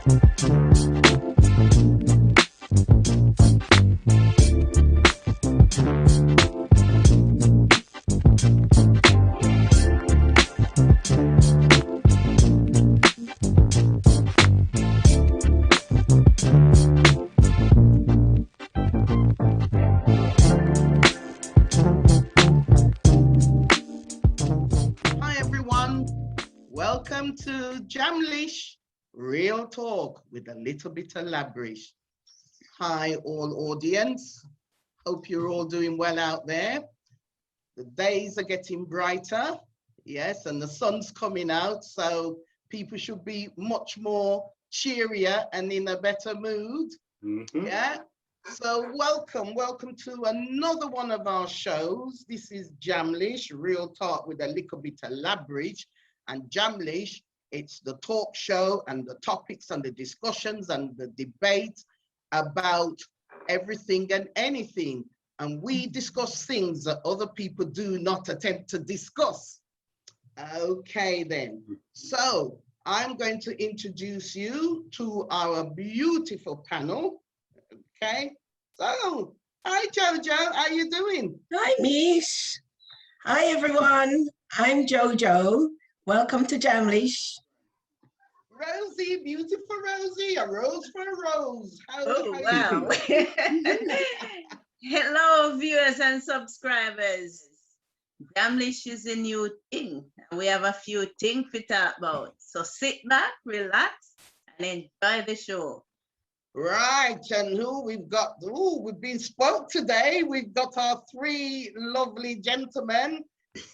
Welcome to Jamlish, real talk with a little bit of Labrish. Hi, all audience. Hope you're all doing well out there. The days are getting brighter, yes, and the sun's coming out, so people should be much more cheerier and in a better mood. Yeah. So welcome to another one of our shows. This is Jamlish, real talk with a little bit of Labrish. And Jamlish, it's the talk show and the topics and the discussions and the debates about everything and anything. And we discuss things that other people do not attempt to discuss. Okay, then. So I'm going to introduce you to our beautiful panel. Okay. So, hi, JoJo. How you doing? Hi, Mish. Hi, everyone. I'm JoJo. Welcome to Jamlish. Rosie, beautiful Rosie, a rose for a rose. Wow. Hello, viewers and subscribers. Jamlish is a new thing. We have a few things to talk about. So sit back, relax, and enjoy the show. Right, and who we've got? Oh, we've been spoke today. We've got our three lovely gentlemen.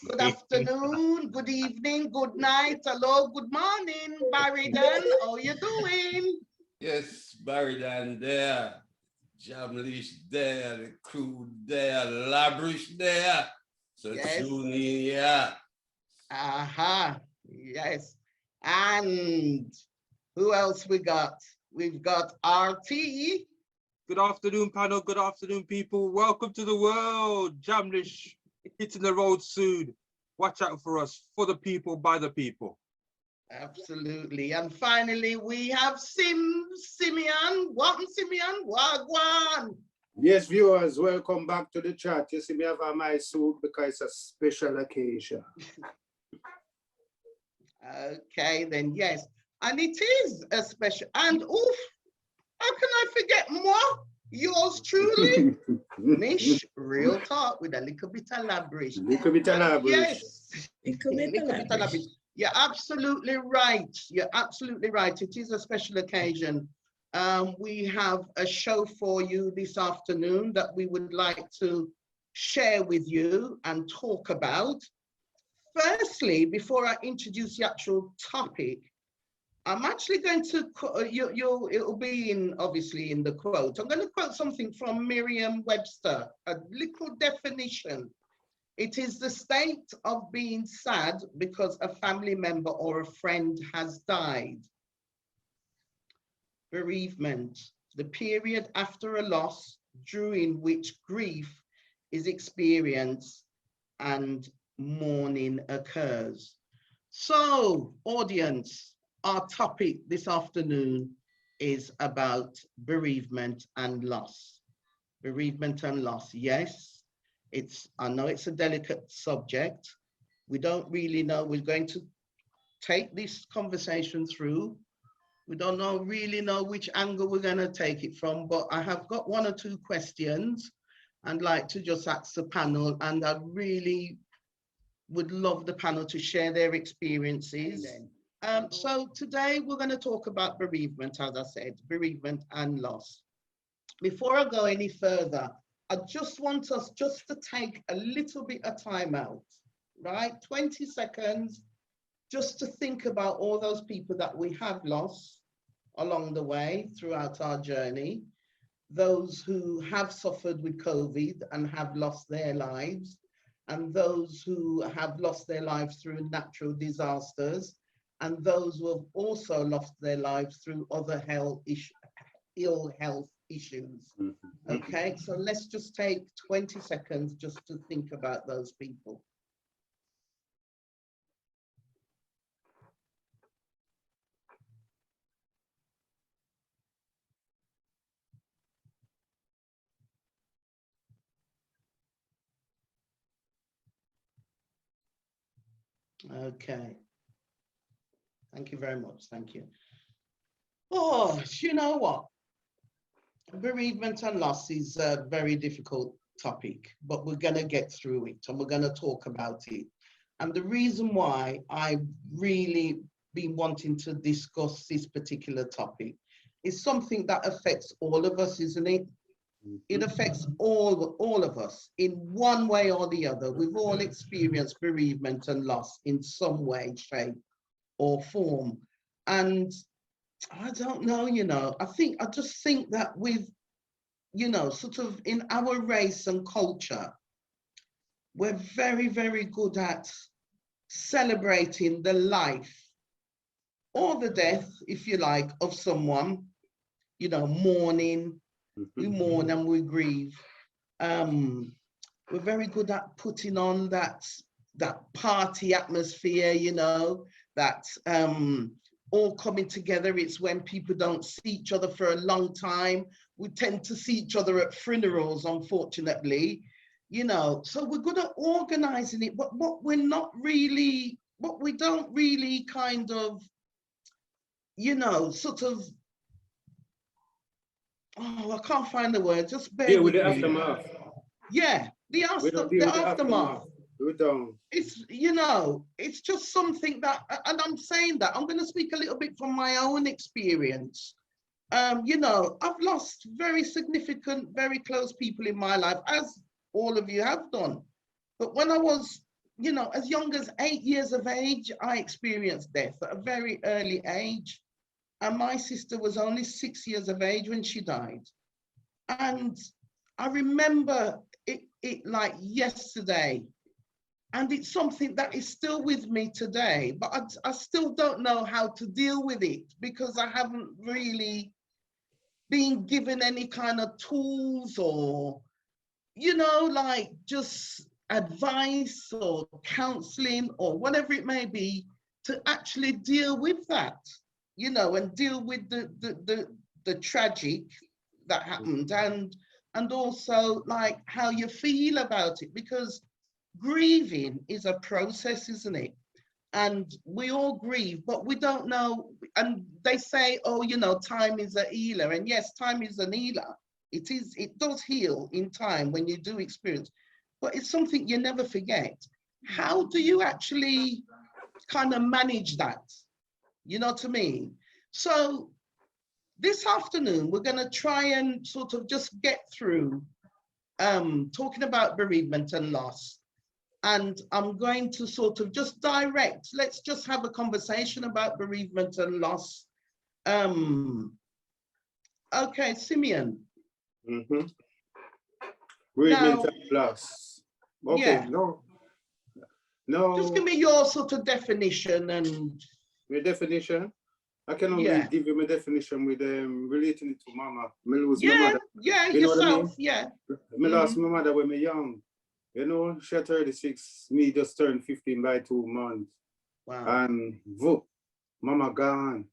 Good afternoon, good evening, good night, hello, good morning, Barrydon. How you doing? Yes, Barrydon there, Jamlish there, the crew there, Labrish there. So yes. Tune in, yeah. Yes. And who else we got? We've got RT. Good afternoon, panel. Good afternoon, people. Welcome to the world. Jamlish hitting the road soon. Watch out for us, for the people, by the people. Absolutely. And finally, we have Simeon. Welcome, Simeon. Wagwan. Yes, viewers, welcome back to the chat. You see me have on my suit because it's a special occasion. Okay, then, yes. And it is a special, and oof, how can I forget more? Yours truly, Mish, real talk with a little bit of Labrish. Little bit of Labrish. Yes, little bit of Labrish. You're absolutely right. You're absolutely right. It is a special occasion. We have a show for you this afternoon that we would like to share with you and talk about. Firstly, before I introduce the actual topic, I'm actually going to, it'll be obviously in the quote. I'm going to quote something from Merriam-Webster, a little definition. It is the state of being sad because a family member or a friend has died. Bereavement, the period after a loss during which grief is experienced and mourning occurs. So, audience, our topic this afternoon is about bereavement and loss. Bereavement and loss, yes. I know it's a delicate subject. We don't really know. We're going to take this conversation through. We don't really know which angle we're going to take it from, but I have got one or two questions I'd like to just ask the panel, and I really would love the panel to share their experiences. So today we're going to talk about bereavement, as I said, bereavement and loss. Before I go any further, I just want us just to take a little bit of time out, right? 20 seconds, just to think about all those people that we have lost along the way throughout our journey, those who have suffered with COVID and have lost their lives, and those who have lost their lives through natural disasters, and those who have also lost their lives through other ill health issues. Okay, so let's just take 20 seconds just to think about those people. Okay. Thank you very much. Thank you. Oh, you know what? Bereavement and loss is a very difficult topic, but we're going to get through it and we're going to talk about it. And the reason why I've really been wanting to discuss this particular topic is something that affects all of us, isn't it? It affects all of us in one way or the other. We've all experienced bereavement and loss in some way, shape, or form. And I don't know, I just think that with, sort of in our race and culture, we're very, very good at celebrating the life or the death, if you like, of someone, mourning. We mourn and we grieve. We're very good at putting on that party atmosphere, that all coming together. It's when people don't see each other for a long time. We tend to see each other at funerals, unfortunately, so we're good at organizing it, but what we don't really kind of, sort of, I can't find the word, just bear with the me. aftermath. Yeah, the aftermath. We don't. It's, it's just something that, and I'm saying that, I'm going to speak a little bit from my own experience. I've lost very significant, very close people in my life, as all of you have done. But when I was, as young as 8 years of age, I experienced death at a very early age. And my sister was only 6 years of age when she died. And I remember it like yesterday. And it's something that is still with me today, but I still don't know how to deal with it because I haven't really been given any kind of tools or, like just advice or counseling or whatever it may be to actually deal with that, and deal with the tragic that happened and also like how you feel about it, because grieving is a process, isn't it? And we all grieve, but we don't know. And they say, oh, time is a healer. And yes, time is an healer. It does heal in time when you do experience, but it's something you never forget. How do you actually kind of manage that? You know what I mean? So this afternoon, we're going to try and sort of just get through talking about bereavement and loss. And I'm going to sort of just let's just have a conversation about bereavement and loss. Okay, Simeon. Bereavement and loss. Okay, yeah. No. Just give me your sort of definition and. Your definition? I can only give you my definition with relating it to mama. Me lose my mother. Yeah, you yourself, know what I mean? Yeah. Me lost my mother when me young. She had 36, me just turned 15 by 2 months. Wow. And mama gone.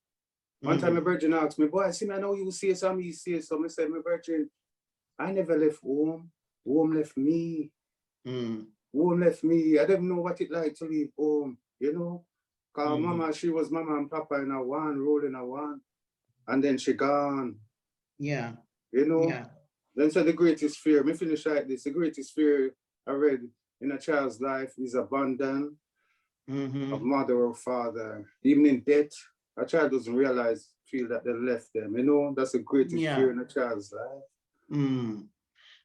One time my virgin asked me, boy, see me, I know you say some, you say some. I said, my virgin, I never left home. Home left me. Home left me. I didn't know what it like to leave home, Cause mama, she was mama and papa in a one, rolling a one. And then she gone. Yeah. Yeah. Then so the greatest fear, me finish like this, the greatest fear I read in a child's life is abandon of mother or father. Even in death, a child doesn't feel that they left them. That's the greatest fear in a child's life.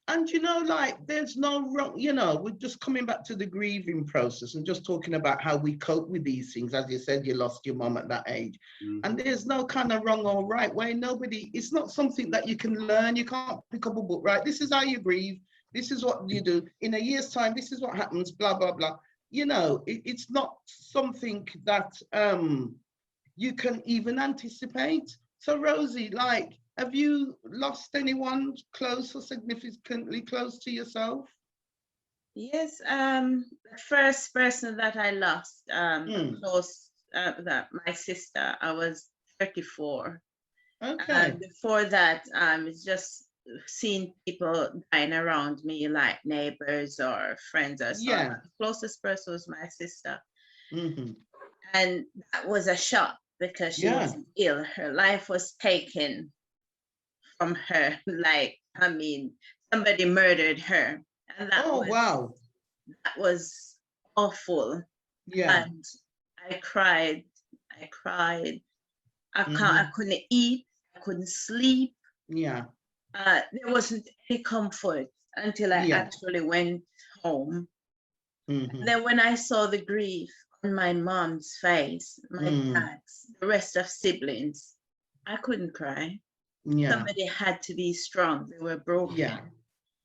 And like there's no wrong, we're just coming back to the grieving process and just talking about how we cope with these things. As you said, you lost your mom at that age. And there's no kind of wrong or right way. It's not something that you can learn. You can't pick up a book, right? This is how you grieve. This is what you do. In a year's time, this is what happens, blah, blah, blah. It's not something that you can even anticipate. So Rosie, like, have you lost anyone close or significantly close to yourself? Yes, the first person that I lost close, that my sister, I was 34. Okay. And before that, it's just seeing people dying around me, like neighbors or friends or so. Yeah. The closest person was my sister. And that was a shock because she was ill. Her life was taken from her. Like, I mean, somebody murdered her. And that that was awful. Yeah. And I cried. I couldn't eat. I couldn't sleep. Yeah. There wasn't any comfort until I actually went home. And then when I saw the grief on my mom's face, my dad's, the rest of siblings, I couldn't cry. Yeah. Somebody had to be strong. They were broken. Yeah.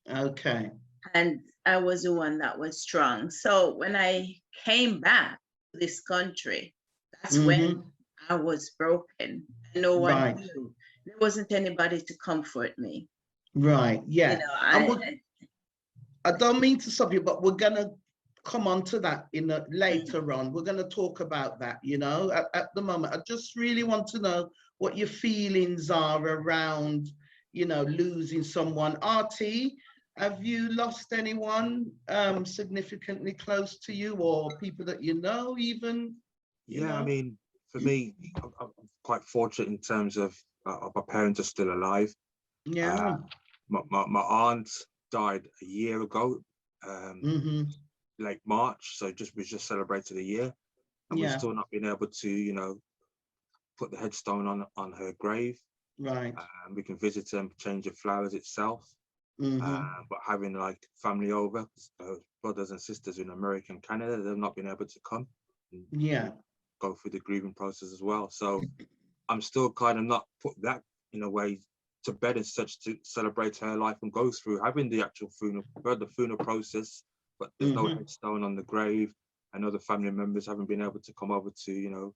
Okay. And I was the one that was strong. So when I came back to this country, that's when I was broken. And no one knew. There wasn't anybody to comfort me. Right. Yeah. You know, I don't mean to stop you, but we're gonna come on to that later on. We're gonna talk about that. You know, at the moment, I just really want to know what your feelings are around, you know, losing someone. RT, have you lost anyone significantly close to you, or people that you know even? You know? I mean, for me, I'm quite fortunate in terms of my parents are still alive. Yeah. My aunt died a year ago, late March. So we just celebrated a year, and we've still not been able to, you know, put the headstone on her grave. Right. We can visit her and change the flowers itself. But having like family over, brothers and sisters in America and Canada, they've not been able to come. Go through the grieving process as well. So I'm still kind of not put that in a way to bed and such to celebrate her life and go through having the actual funeral, the funeral process, but there's no headstone on the grave, and other family members haven't been able to come over to, you know,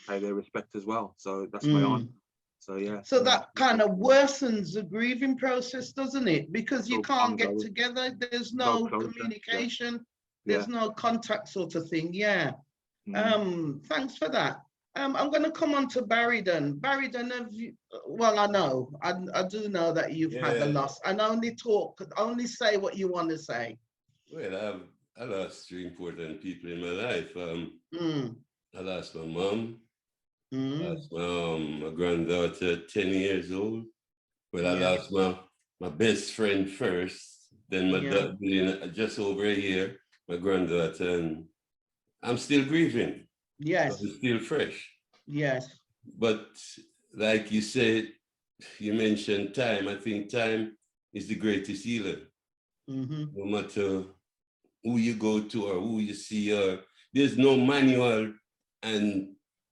pay their respect as well. So that's my aunt. So yeah. So that kind of worsens the grieving process, doesn't it? Because you can't get together. There's no communication. There's no contact, sort of thing. Yeah. Thanks for that. I'm going to come on to Barrydon. Barrydon, have you, well, I do know that you've had a loss, and only say what you want to say. Well, I lost 3 important people in my life. I lost my mom. I lost my granddaughter, 10 years old. Well, I lost my best friend first, then my daughter, just over a year, my granddaughter, and I'm still grieving. Yes. It's still fresh. Yes. But like you said, you mentioned time. I think time is the greatest healer. No matter who you go to or who you see, or there's no manual and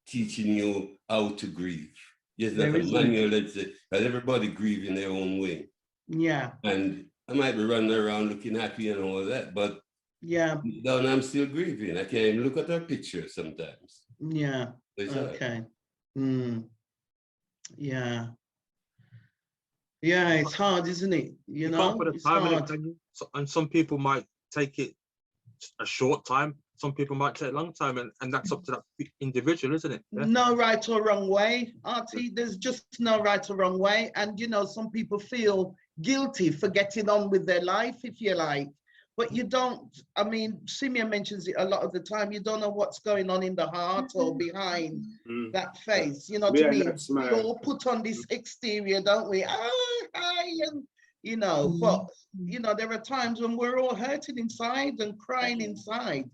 teaching you how to grieve. Yes, there's a manual that says that everybody grieves in their own way. Yeah. And I might be running around looking happy and all that, but down I'm still grieving. I can't even look at her picture sometimes. Yeah. Okay. Yeah. Yeah, it's hard, isn't it? You know, can't put a time in it, can you? And some people might take it a short time. Some people might take a long time, and that's up to that individual, isn't it? Yeah? No right or wrong way, Artie. There's just no right or wrong way. And, you know, some people feel guilty for getting on with their life, if you like. But you don't, I mean, Simeon mentions it a lot of the time, you don't know what's going on in the heart or behind that face, you know what I mean? We all put on this exterior, don't we? Hi, and, you know, but, you know, there are times when we're all hurting inside and crying inside.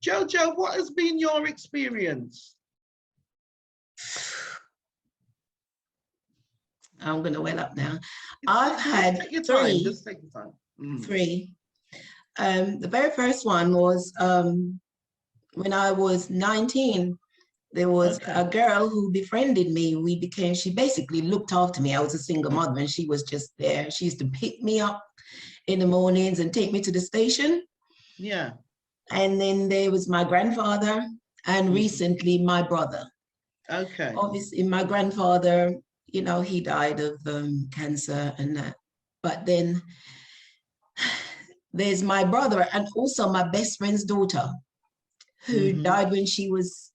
JoJo, what has been your experience? I'm going to well up now. I've had three. Just take your time. Three. The very first one was when I was 19. There was a girl who befriended me. She basically looked after me. I was a single mother and she was just there. She used to pick me up in the mornings and take me to the station. Yeah. And then there was my grandfather and recently my brother. Okay. Obviously my grandfather, you know, he died of cancer and that. But then there's my brother and also my best friend's daughter who died when she was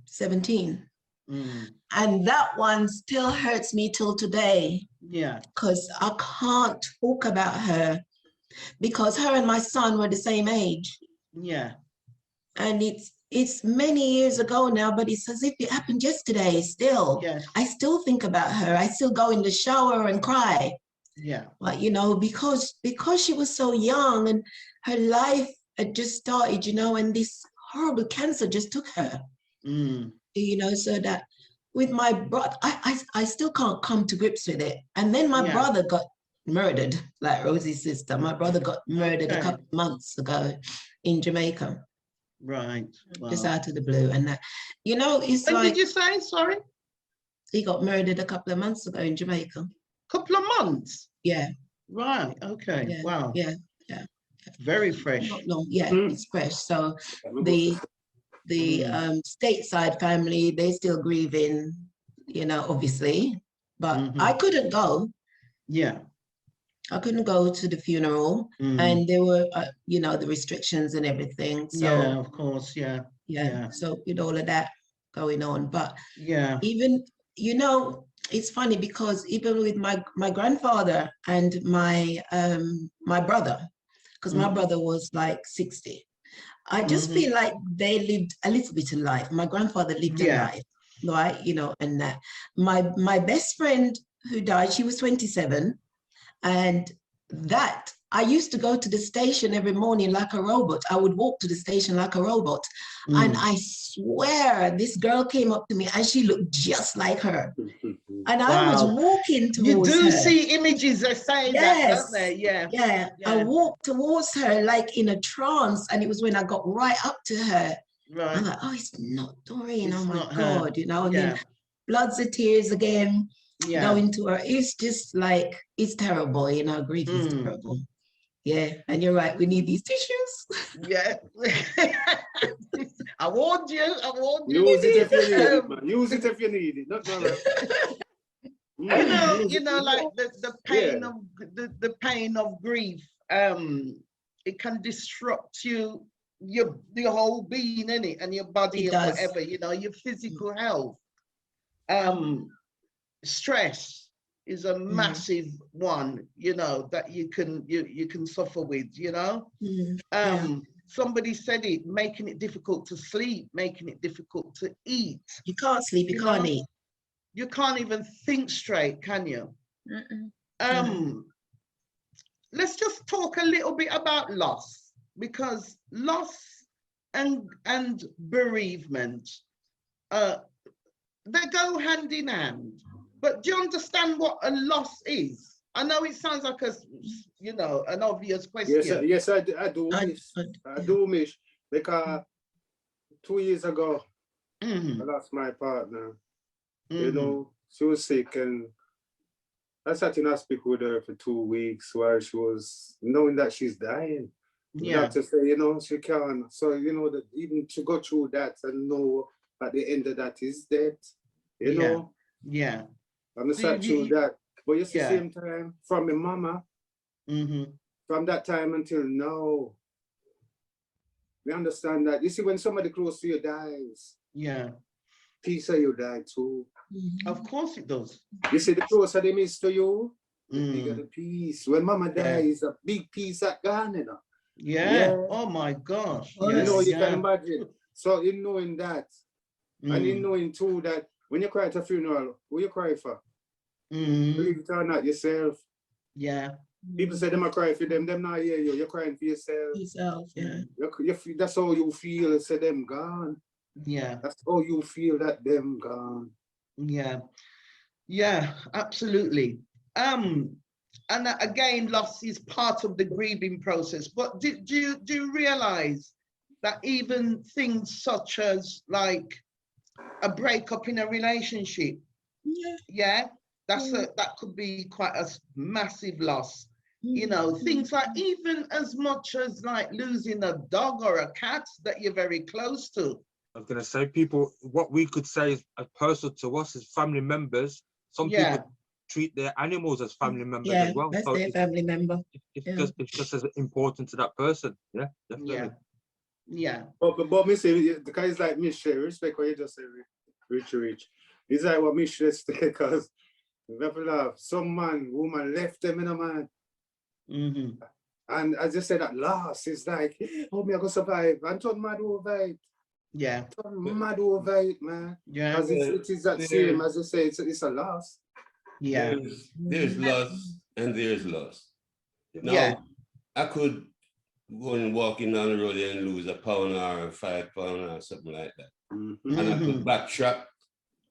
17. And that one still hurts me till today. Yeah. Because I can't talk about her because her and my son were the same age. Yeah. And it's it's many years ago now, but it's as if it happened yesterday still. Yes. I still think about her. I still go in the shower and cry. Yeah. Like, you know, because she was so young and her life had just started, you know, and this horrible cancer just took her. You know, so that with my brother, I still can't come to grips with it. And then my brother got murdered, like Rosie's sister. My brother got murdered a couple of months ago in Jamaica. Right. Wow. Just out of the blue. And that, you know, it's when like... did you say, sorry? He got murdered a couple of months ago in Jamaica. Couple of months? Yeah. Right, okay, yeah. Wow. Yeah. Very fresh. Not long. Yeah, it's fresh. So the stateside family, they're still grieving, you know, obviously, but I couldn't go. Yeah. I couldn't go to the funeral, and there were, you know, the restrictions and everything. So yeah, of course, yeah. So with all of that going on, but yeah, even, you know, it's funny because even with my grandfather and my my brother, because my brother was like 60, I just feel like they lived a little bit of life. My grandfather lived a life, right? You know, and that my best friend who died, she was 27. And that, I used to go to the station every morning like a robot. I would walk to the station like a robot. And I swear this girl came up to me and she looked just like her. And I was walking towards her. You do see images that say that, don't they? Yeah. I walked towards her like in a trance. And it was when I got right up to her. Right. I'm like, oh, it's not Doreen. It's oh my her. God, you know, and then floods of tears again. Going to her, it's just like, it's terrible, you know, grief is terrible. Yeah, and you're right, we need these tissues. Yeah. I warned you. Use it if you need it, man. Use it if you need it. Not you know, like the pain of the pain of grief, it can disrupt your whole being, innit, and your body and whatever, you know, your physical health. Stress is a massive one, you know, that you can suffer with, you know. Somebody said it, making it difficult to sleep, making it difficult to eat. You can't sleep, you can't eat. You can't even think straight, can you? Let's just talk a little bit about loss, because loss and bereavement, they go hand in hand. But do you understand what a loss is? I know it sounds like you know, an obvious question. Yes, I do, Mish. I do, Mish. Because 2 years ago, I lost my partner. You know, she was sick, and I sat in hospital with her for 2 weeks while she was knowing that she's dying. The doctor said, you know, she can't. So, you know, that even to go through that and know at the end of that is dead, you know. Yeah. I'm sat through that. But at the same time, from my mama, from that time until now, we understand that. You see, when somebody close to you dies, piece of you die too. Of course it does. You see, the closer they miss to you, the bigger the piece. When mama dies, a big piece at gone, you know. Oh my gosh. You know, you can imagine. So in knowing that, and in knowing too that when you cry at a funeral, who you cry for? Believe it or not, yourself. People say them are crying for them not hear you. You're crying for yourself. That's how you feel. Say them gone. That's how you feel that them gone. Absolutely. And again, loss is part of the grieving process. But do you realize that even things such as like a breakup in a relationship, that could be quite a massive loss. You know, things like even as much as like losing a dog or a cat that you're very close to. I was going to say, people, what we could say is as personal to us as family members, some people treat their animals as family members as well. That's their family member. It's just as important to that person. Yeah, definitely. But me say, because it's like Mish, respect what you just said, Rich. It's like what Mish said, because some woman left them in a man. And as I said, that loss is like, oh, me I go survive. And told man who survived. Yeah. I'm mad over it, man. Yeah. Because it is that same, as you say, it's a loss. Yeah. There's loss and there's loss. Now, yeah. I could go and walking down the road and lose £1 or £5 or something like that. And I could backtrack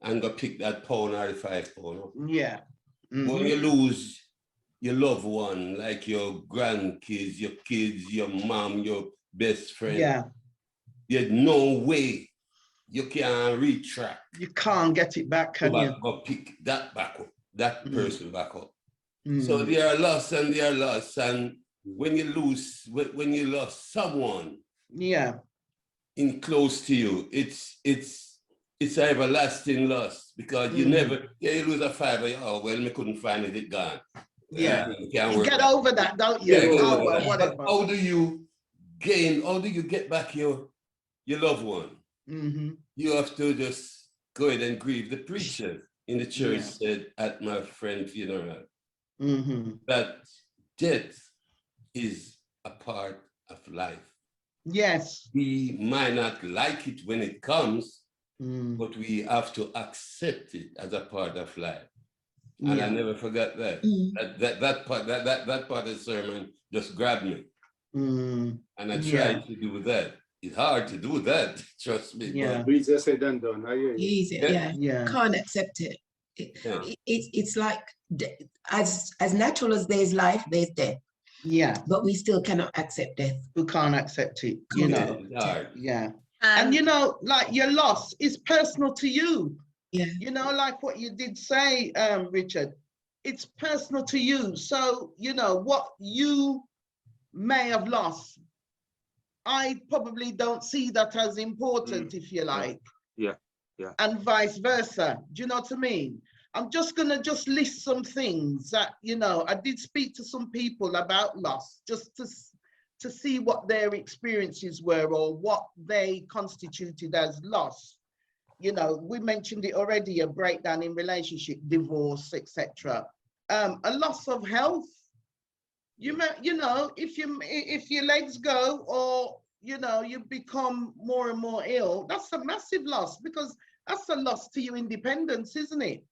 and go pick that £1 or the £5 up. Yeah. When you lose your loved one, like your grandkids, your kids, your mom, your best friend, there's no way you can retract. You can't get it back, can you? Go pick that back up, that person back up. So they are lost and they are lost. And when you lose, when you lost someone in close to you, it's an everlasting loss, because you never, you lose a $5, oh, well, me couldn't find it, it's gone. You get over that, don't you? But how do you gain, how do you get back your loved one? You have to just go ahead and grieve. The preacher in the church said at my friend's funeral that death is a part of life. Yes. We might not like it when it comes, but we have to accept it as a part of life. And I never forgot that. That part of the sermon just grabbed me. And I tried to do that. It's hard to do that, trust me. But we just said done. I hear you. Easy, can't accept it. It's like, as natural as there's life, there's death. Yeah. But we still cannot accept death. We can't accept it, you know. Yeah. And you know, like your loss is personal to you. Yeah. You know, like what you did say, Richard, it's personal to you. So, you know, what you may have lost, I probably don't see that as important, if you like. Yeah. And vice versa. Do you know what I mean? I'm just gonna list some things that, you know, I did speak to some people about loss, just to see what their experiences were or what they constituted as loss. You know, we mentioned it already, a breakdown in relationship, divorce, etc. A loss of health. You know, if your legs go, or you know, you become more and more ill, that's a massive loss, because that's a loss to your independence, isn't it?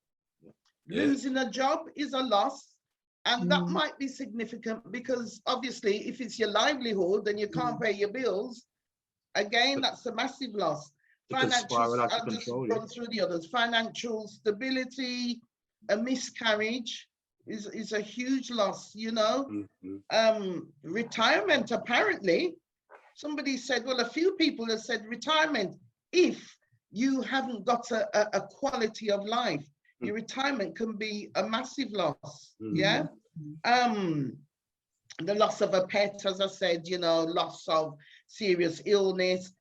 Losing a job is a loss, and that might be significant, because obviously if it's your livelihood and you can't pay your bills, again, that's a massive loss. Financial, I'll just run through the others. Financial stability, a miscarriage is a huge loss, you know. Retirement, apparently. Somebody said, well, a few people have said retirement, if you haven't got a quality of life, your retirement can be a massive loss. The loss of a pet, as I said, you know, loss of serious illness.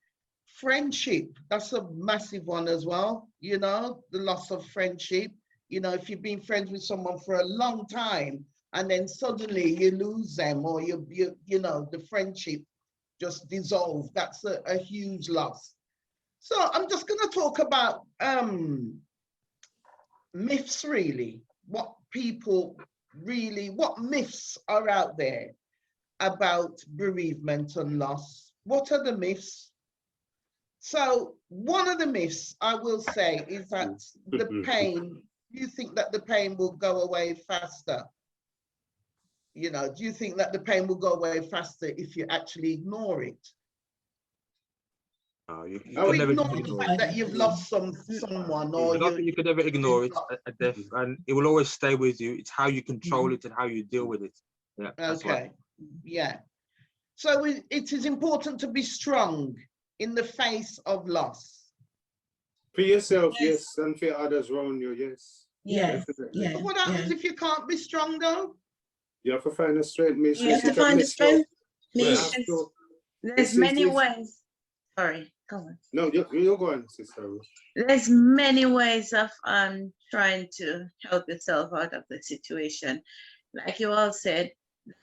Friendship, that's a massive one as well, you know, the loss of friendship. You know, if you've been friends with someone for a long time and then suddenly you lose them, or you know, the friendship just dissolve, that's a huge loss. So I'm just going to talk about myths, really. What myths are out there about bereavement and loss? What are the myths? So one of the myths I will say is that the pain, you think that the pain will go away faster? You know, do you think that the pain will go away faster if you actually ignore it? You can never ignore the fact that you've lost someone, or I don't think you can never ignore it, a death, and it will always stay with you. It's how you control it and how you deal with it. Yeah. Okay. Yeah. So it is important to be strong in the face of loss. For yourself, yes, and for others around you, yes. Yeah. But what happens if you can't be strong, though? You have to find a strength, Mish. You have to find a strength, Mish. There's many ways. Sorry, go on. No, you're going, sister. There's many ways of trying to help yourself out of the situation. Like you all said,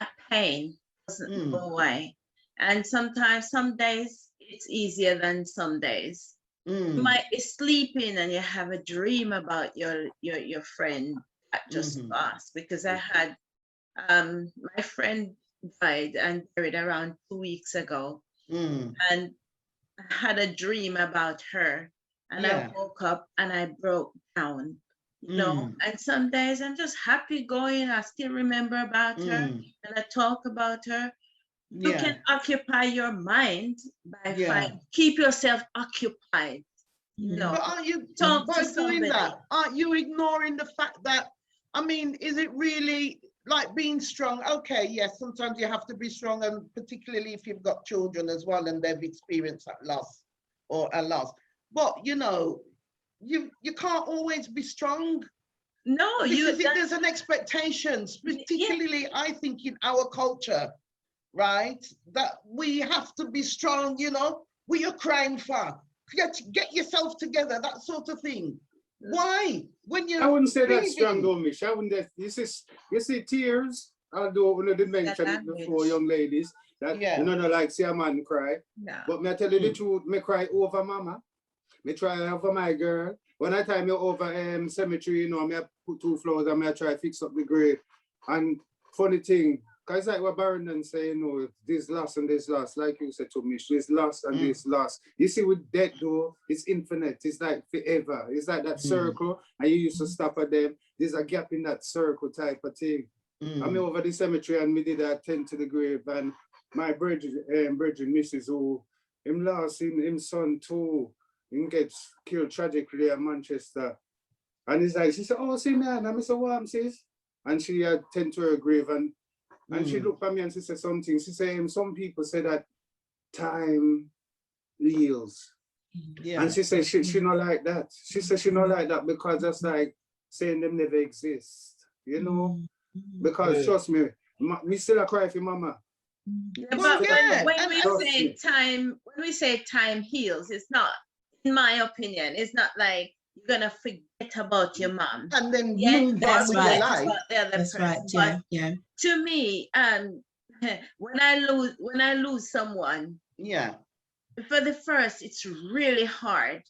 that pain doesn't go away. And sometimes, some days, it's easier than some days. You might be sleeping and you have a dream about your friend that just passed, because I had my friend died and buried around 2 weeks ago, and had a dream about her, and I woke up and I broke down, you know, and some days I'm just happy going. I still remember about her and I talk about her. You can occupy your mind by keep yourself occupied. You know, but aren't you talk by to doing somebody. that? Aren't you ignoring the fact that, I mean, is it really like being strong? Okay, yes, sometimes you have to be strong, and particularly if you've got children as well and they've experienced that loss or a loss. But you know, you can't always be strong. No, because there's an expectation, particularly I think in our culture, right? That we have to be strong, you know, what you're crying for. Get yourself together, that sort of thing. Why? When you I wouldn't say that's strong though, Mish. I wouldn't. You see tears, although we did mention it before, young ladies, that you know, not like see a man cry. No. But me I tell you the truth, me cry over mama. Me try over my girl. When I time me over cemetery, you know, me I put 2 flowers and me I try to fix up the grave. And funny thing, because like what Barrydon say, you know, this loss and this loss, like you said to me, this loss and this loss. You see, with death though, it's infinite. It's like forever. It's like that circle, and you used to stop at them. There's a gap in that circle type of thing. I mean, over the cemetery, and we did attend to the grave, and my brethren, Mrs. who him lost him son too. He gets killed tragically at Manchester. And it's like, she said, oh, Simeon, I miss a warm, sis. And she attend to her grave, and she looked at me and she said something. She said, some people say that time heals. Yeah. And she said she not like that. She said she not like that because that's like saying them never exist. You know? Because trust me, me still a cry for mama. Yeah, but when we say time heals, it's not, in my opinion, it's not like you're gonna forget about your mom and then move on with your life. That's right. Yeah, yeah. To me, when I lose someone, for the first, it's really hard.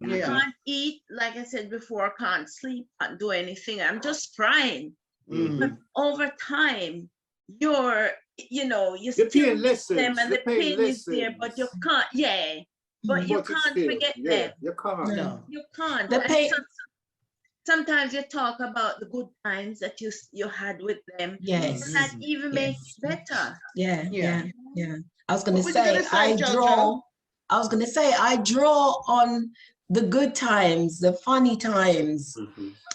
I can't eat, like I said before, I can't sleep, can't do anything. I'm just crying. But over time, you still miss them and the pain is there, but you can't, but you can't forget them. You can't. No. You can't. The pain. Sometimes you talk about the good times that you had with them. Yes. And that even makes it better. Yeah. I was gonna say I draw on the good times, the funny times.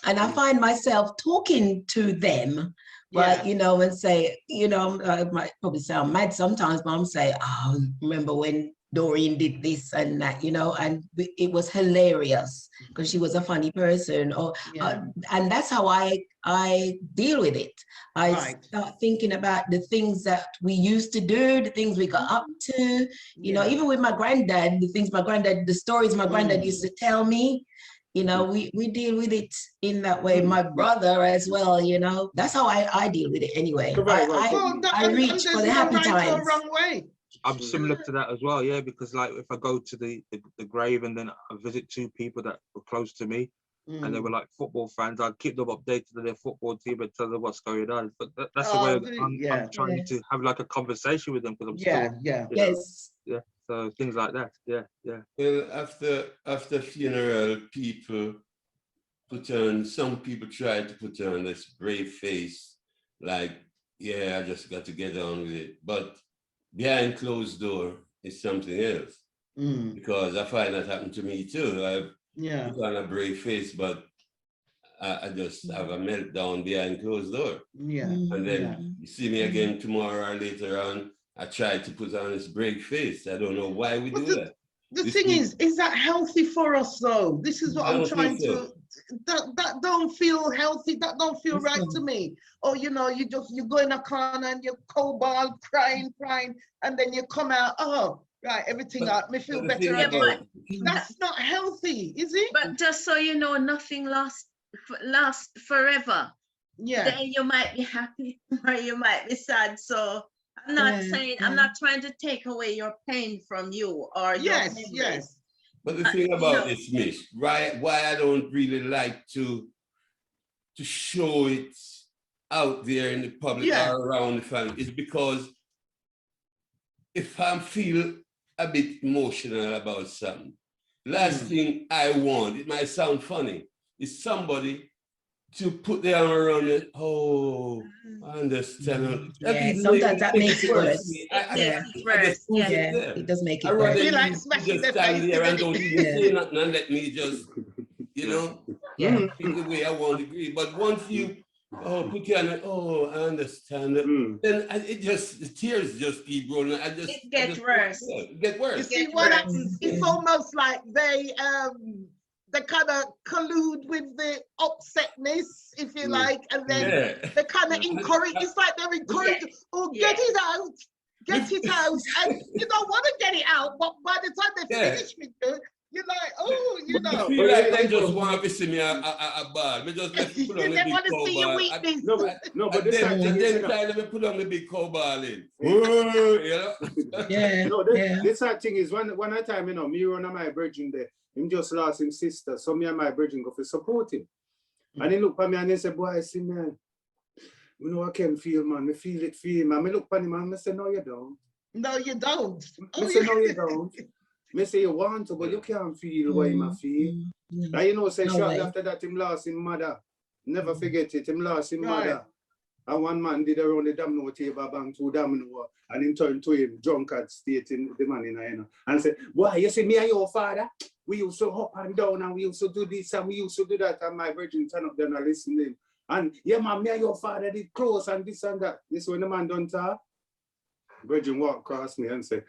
And I find myself talking to them, but you know, and say, you know, I might probably sound mad sometimes, but I'm saying, oh, remember when Doreen did this and that, you know, and it was hilarious because she was a funny person. And that's how I deal with it. I start thinking about the things that we used to do, the things we got up to, you know, even with my granddad, the stories my granddad used to tell me, you know, we deal with it in that way. My brother as well, you know, that's how I deal with it anyway. I reach for the happy times. I'm similar to that as well, yeah, because like if I go to the grave and then I visit 2 people that were close to me and they were like football fans, I'd keep them updated on their football team and tell them what's going on. But that's the way I'm trying to have like a conversation with them because I'm still, so things like that, Well, after funeral, people some people try to put on this brave face, like, I just got to get on with it. But behind closed door is something else. Because I find that happened to me too. I've put on a brave face, but I just have a meltdown behind closed door. And then you see me again tomorrow or later on, I try to put on this brave face. I don't know why we do that. The thing is that healthy for us though? This is what I'm trying to, that don't feel healthy, that don't feel right to me. Or, you know, you go in a corner and you're cold-balled, crying, and then you come out, everything out, me feel better again. That's not healthy, is it? But just so you know, nothing lasts forever. Then you might be happy or you might be sad. So I'm not saying, I'm not trying to take away your pain from you or your memories. But the thing about this, Mish, why I don't really like to show it out there in the public or around the family is because if I feel a bit emotional about something. Last thing I want, it might sound funny, is somebody to put their arm around it. Oh, I understand. Yeah, sometimes that makes it worse. It does make it worse. worse. Feel like smashing just their stand face there and don't even say Yeah. nothing and let me just, you know, Yeah. the way I want to agree. But once you put your hand, oh, I understand it. Then it just, the tears just keep rolling. It gets worse. It gets worse. You see what happens? It's almost like they kind of collude with the upsetness, if you like, and then they kind of encourage. It's like they're encouraging, get it out, get it out, and you don't want to get it out, but by the time they finish with it, you're like, oh, you know. I feel like they just want to see me a ball. They just let me put on the they big want to cow see your ball. weakness. No, but this then let me put on the big cow ball in. You know? This thing is one time, you know, me and my virgin there, him just lost his sister. So me and my virgin go for support him. And he look at me and he said, boy, Simeon, you know I can feel, man. I feel it, man. I look at him and I say, no, you don't. No, you don't. I say, no, you don't. I say, you want to, but you can't feel what him feel. And you know, say, shortly after that, him lost his mother. Never forget it, him lost his mother. And one man did around the domino table, bang 2 domino, and him turned to him, drunkard state in the man in, you know, and said, boy, you see me and your father, we used to up and down, and we used to do this, and we used to do that, and my virgin turned up there and listened to him. And yeah, man, me and your father did close, and this and that. This when the man done talk, virgin walked across me and said,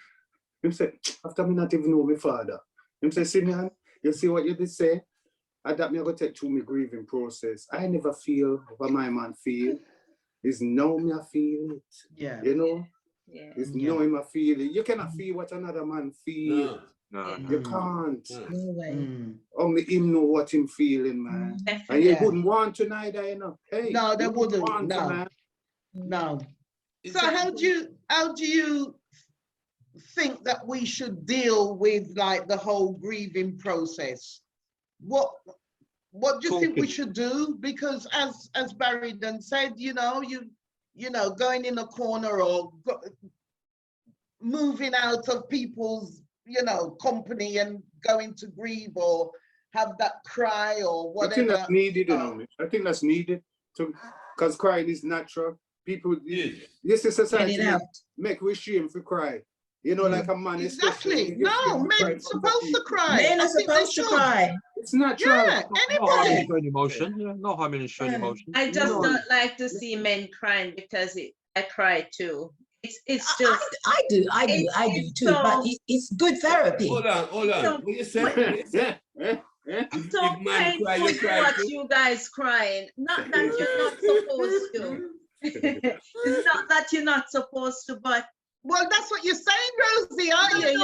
him said, after me not even know my father, him say, Simeon, you see what you did say? And that me go take through my grieving process. I never feel what my man feel. It's now me I feel it. Yeah. You know? Yeah. It's now him I feel it. You cannot feel what another man feel. No. You can't. No way. Only him know what him feeling, man. And you wouldn't want to neither, you know. Hey, no, they wouldn't. Want no. to, man. No. So how do you think that we should deal with like the whole grieving process? What do you think we should do? Because as Barrydon said, you know, going in a corner or moving out of people's, you know, company and going to grieve or have that cry or whatever. I think that's needed, you know. I think that's needed because crying is natural. People, this is society make we shame for cry. You know, like a man. Exactly. No, men supposed to cry. Men are supposed to cry. It's natural. Yeah, anybody. No emotion. Yeah, no harm in showing emotion. I just don't like to see men crying because I cry too. It's just. I do too. So, but it's good therapy. Hold on. What you say? So painful to watch you guys crying. Not that you're not supposed to. It's not that you're not supposed to, but. Well, that's what you're saying, Rosie, aren't you?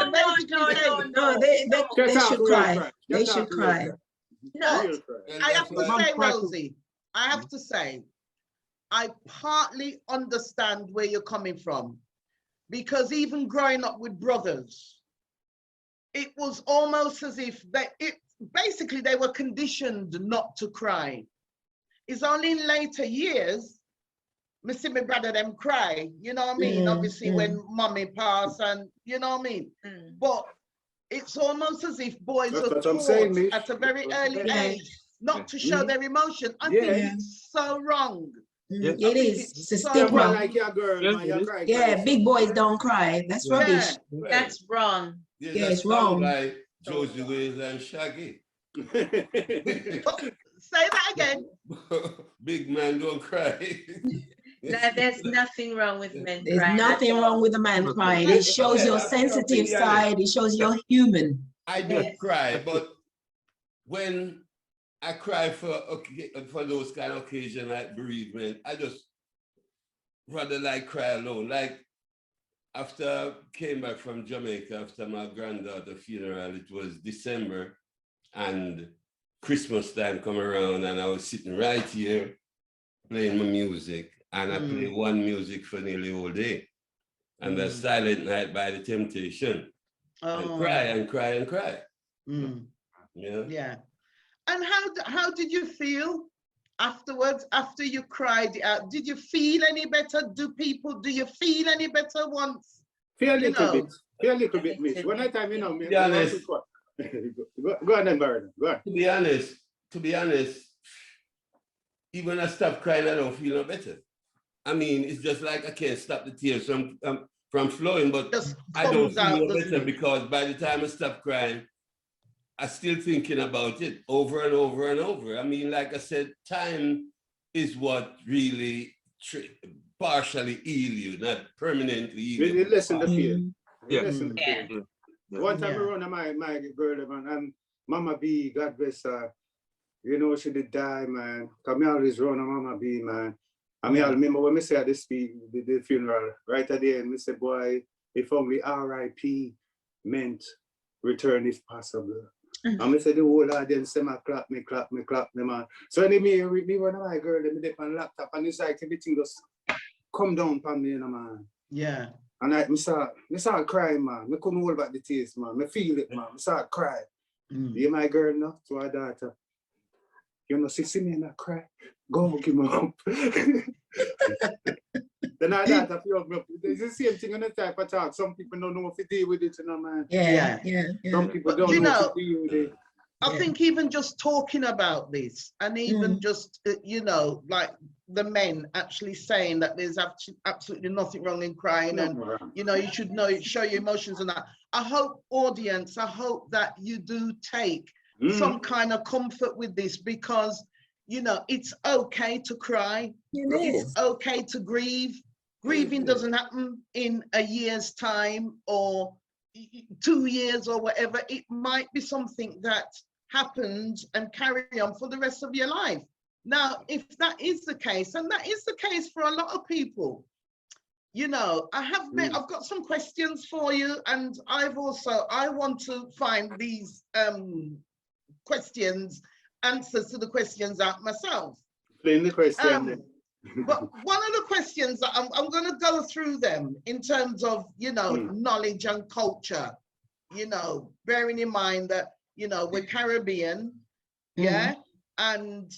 No, they should cry. They should cry. No, I have to say, Rosie, I have to say, I partly understand where you're coming from, because even growing up with brothers, it was almost as if basically they were conditioned not to cry. It's only in later years I see my brother them cry, you know what I mean? Obviously when mommy passed and you know what I mean? But it's almost as if boys are taught at a very early age not to show their emotion. I think it's so wrong. It is. It's a stigma. Like your girl, man, big boys don't cry. That's rubbish. That's wrong. Yeah, it's wrong. Like Josie Ways and Shaggy. Say that again. Big man don't cry. There's nothing wrong with men There's crying. nothing wrong with a man crying. It shows your sensitive side. It shows you're human. I don't cry, but when I cry for those kind of occasions like bereavement, I just rather like cry alone. Like after I came back from Jamaica after my granddaughter's funeral, it was December and Christmas time come around and I was sitting right here playing my music. And I play one music for nearly all day. And that's Silent Night by The Temptation. And cry and cry and cry. Yeah. And how did you feel afterwards, after you cried out? Did you feel any better? Do you feel any better once? Feel a little bit. a little bit, Mish. One time, you know, me. To be honest, go on then, Barrydon. Go on. To be honest, even when I stop crying, I don't feel no better. I mean, it's just like I can't stop the tears from flowing, but I don't feel no better because by the time I stop crying, I'm still thinking about it over and over and over. I mean, like I said, time is what really partially heal you, not permanently heal you. You listen to pain. Yeah. Listen to pain. One time I run my girl, man, and Mama B, God bless her. You know, she did die, man. Come here, always run on Mama B, man. I mean, I remember when I say at the funeral, right at the end, I said, boy, if only RIP meant return if possible. And I said, the whole audience say, clap me, man. So anyway, me one of my girl, they dip on laptop, and it's like everything just come down upon me, you know, man. Yeah. And I start crying, man. I couldn't hold back the tears, man. I feel it, man. I start crying. You my girl now, to our daughter. You know, see Simeon not cry. Go give me up. Then our daughter feel me up. It's the same thing on the type of talk. Some people don't know if to deal with it, you know, man. Yeah. Some people don't know if to deal with it. I think even just talking about this and even just, you know, like the men actually saying that there's absolutely nothing wrong in crying and, you know, you should show your emotions and that. I hope that you do take some kind of comfort with this because, you know, it's okay to cry. It's okay to grieve. Grieving doesn't happen in a year's time or 2 years or whatever. It might be something that happens and carry on for the rest of your life. Now, if that is the case, and that is the case for a lot of people, you know, I've got some questions for you, and I want to find these answers to the questions out myself. Explain the question. But one of the questions that I'm going to go through them in terms of, you know, knowledge and culture, you know, bearing in mind that, you know, we're Caribbean, and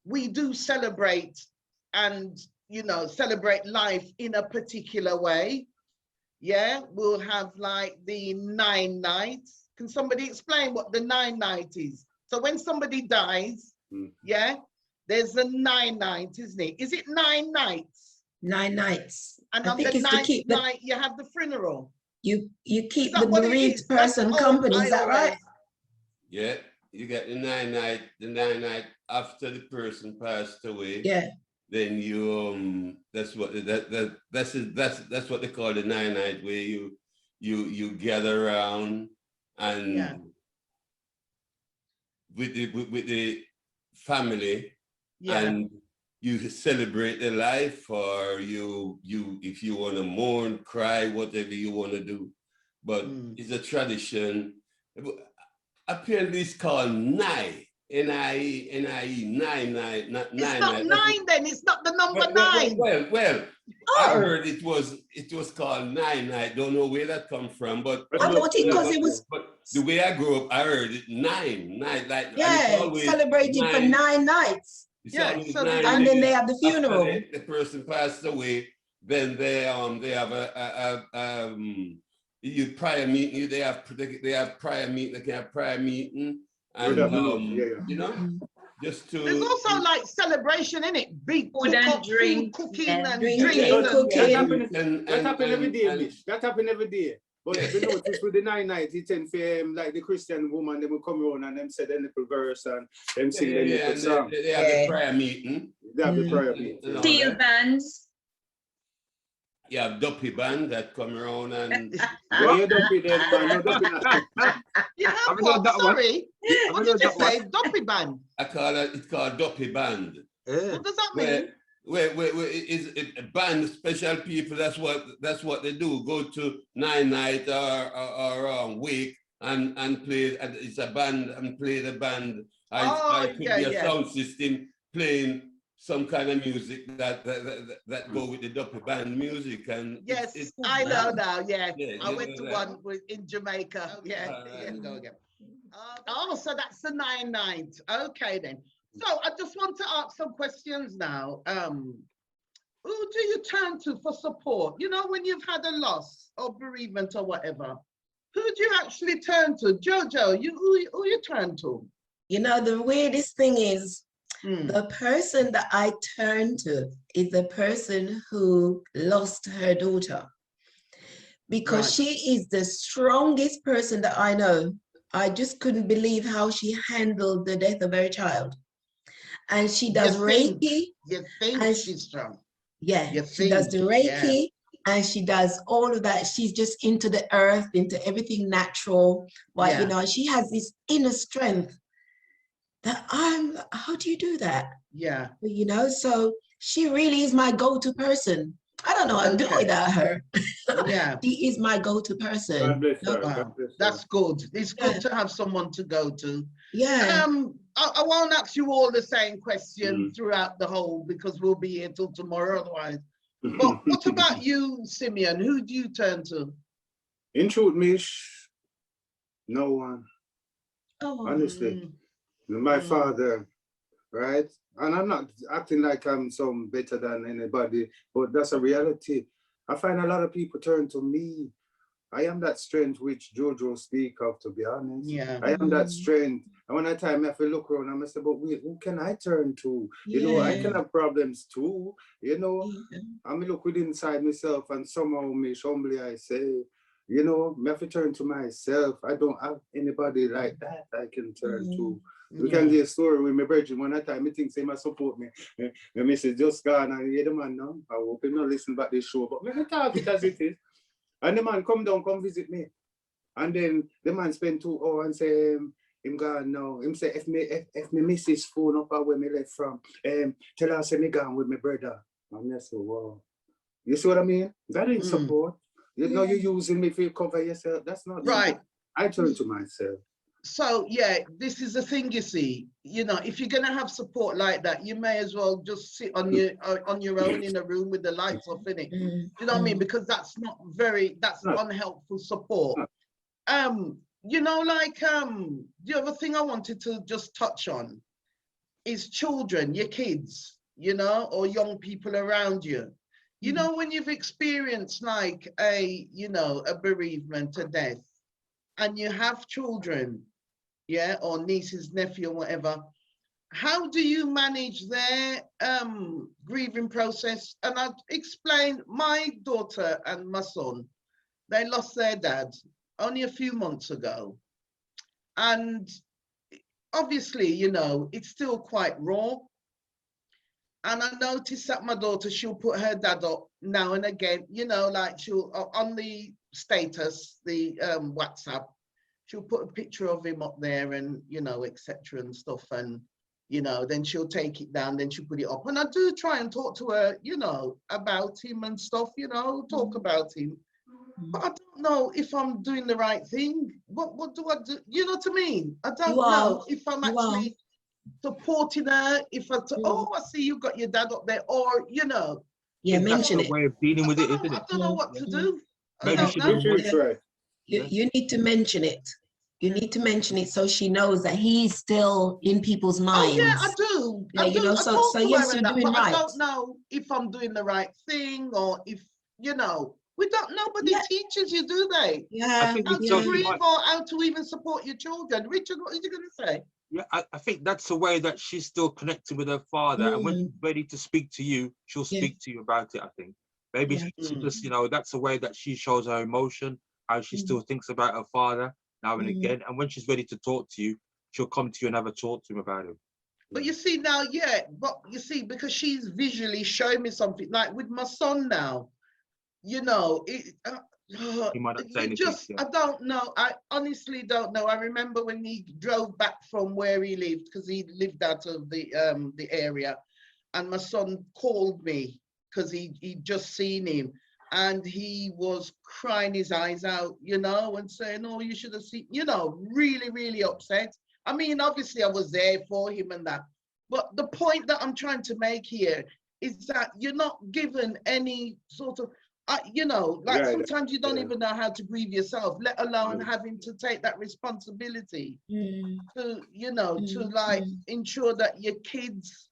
we do celebrate and, you know, celebrate life in a particular way. Yeah, we'll have like the 9 nights. Can somebody explain what the 9 night is? So when somebody dies, there's a 9 night, isn't it? Is it 9 nights? 9 nights. And on the 9th night, you have the funeral. You keep the bereaved person company, is that right? Yeah, you get the 9 night after the person passed away. Yeah. Then you that's what they call the 9 night, where you gather around and with the family and you celebrate their life, or you if you want to mourn, cry, whatever you want to do. But it's a tradition. Apparently it's called Nai. N-I-E, 9 night, not 9 It's not 9 then, it's not the number 9. Well, I heard it was called 9 night. Don't know where that come from, but I thought it was. But the way I grew up, I heard it 9 night, like celebrated for 9 nights. And then they have the funeral. The person passed away, then they have a prior meeting. They have prior meeting. They can have prior meeting. And you know, just to there's also like celebration in it, big food and drink, cooking and drinking. That happen every day, Mish. That happen every day. But you notice with the 9 nights, it's 10 p.m. like the Christian woman, they will come around and them say the little verse and them sing the little song. They have the prayer meeting. They have the prayer meeting. Steel bands. You have Duppy band that come around and you Duppy then, man. No Duppy. You have what? Sorry. What did you say? Duppy band. It's called Duppy band. What does that mean? Where is a band, special people, that's what they do. Go to 9 night or wake and play. It's a band and play the band. I could be a sound system playing some kind of music that go with the Duppy band music. And yes, I know now. Yeah, I went to one in Jamaica. Go again. So that's the 9 night. Okay then. So I just want to ask some questions now. who do you turn to for support? You know, when you've had a loss or bereavement or whatever, who do you actually turn to? JoJo, who you turn to? You know, the weirdest thing is, the person that I turn to is the person who lost her daughter. Because she is the strongest person that I know. I just couldn't believe how she handled the death of her child. And she does Reiki. You think she's strong. Yeah, she does the Reiki and she does all of that. She's just into the earth, into everything natural. But, you know, she has this inner strength that how do you do that? Yeah. But, you know, so she really is my go-to person. I don't know what I'm doing without her. Yeah. She is my go-to person. God bless her. Wow. God bless her. That's good. It's good to have someone to go to. Yeah. I won't ask you all the same question throughout the whole, because we'll be here till tomorrow otherwise. But what about you, Simeon? Who do you turn to? In truth, Mish, no one. Oh. Honestly. My father, right? And I'm not acting like I'm some better than anybody, but that's a reality. I find a lot of people turn to me. I am that strength which JoJo speak of, to be honest. Yeah. I am that strength. And when I time I have to look around, I say, but wait, who can I turn to? You know, I can have problems too. You know, I mean, look within inside myself, and somehow, Mish, humbly I say, you know, I have to turn to myself. I don't have anybody like that I can turn to. We can get a story with my virgin. One time, I think they must support me. My missus just gone, and yeah, the man now. I hope you not listen back this show, but let me talk it as it is. And the man come down, come visit me. And then the man spend 2 hours and say, him gone now. Him say, if me missus phone up where me left from, tell her say me gone with my brother. And I say, wow. You see what I mean? That ain't support. You know, you're using me for cover yourself. That's not right. I turn to myself. So yeah, this is the thing, you see. You know, if you're gonna have support like that, you may as well just sit on your own in a room with the lights off in it. You know what I mean? Because that's unhelpful support. You know, like the other thing I wanted to just touch on is children, your kids, you know, or young people around you. You know, when you've experienced like a bereavement, a death, and you have children, or nieces, nephew, or whatever, how do you manage their grieving process? And I'd explain, my daughter and my son, they lost their dad only a few months ago. And obviously, you know, it's still quite raw. And I noticed that my daughter, she'll put her dad up now and again, you know, like she'll, on the status, the WhatsApp, she'll put a picture of him up there and, you know, etc. and stuff. And, you know, then she'll take it down, then she'll put it up. And I do try and talk to her, you know, about him and stuff, you know, talk about him. But I don't know if I'm doing the right thing. What do I do? You know what I mean? I don't know if I'm actually supporting her, if I I see you got your dad up there, or, you know. Yeah, mention it. Way of dealing with it, isn't it? I don't know what to do. You need to mention it. You need to mention it so she knows that he's still in people's minds. Oh yeah, I do. Yeah, you know, so yes, you're doing right. I don't know if I'm doing the right thing, or if, you know, nobody teaches you, do they? Yeah. How to grieve or how to even support your children. Richard, what are you going to say? Yeah, I think that's a way that she's still connected with her father. And when she's ready to speak to you, she'll speak to you about it, I think. Maybe she just, you know, that's a way that she shows her emotion, how she still thinks about her father now and again. And when she's ready to talk to you, she'll come to you and have a talk to him about him. But you see now, but you see, because she's visually showing me something, like with my son now, you know, He might not say anything, I don't know. I honestly don't know. I remember when he drove back from where he lived, because he lived out of the area, and my son called me because he'd just seen him, and he was crying his eyes out, you know, and saying, "Oh, you should have seen," you know, really, really upset. I mean, obviously I was there for him and that, but the point that I'm trying to make here is that you're not given any sort of, you know, like sometimes you don't even know how to grieve yourself, let alone having to take that responsibility to, you know, to like ensure that your kids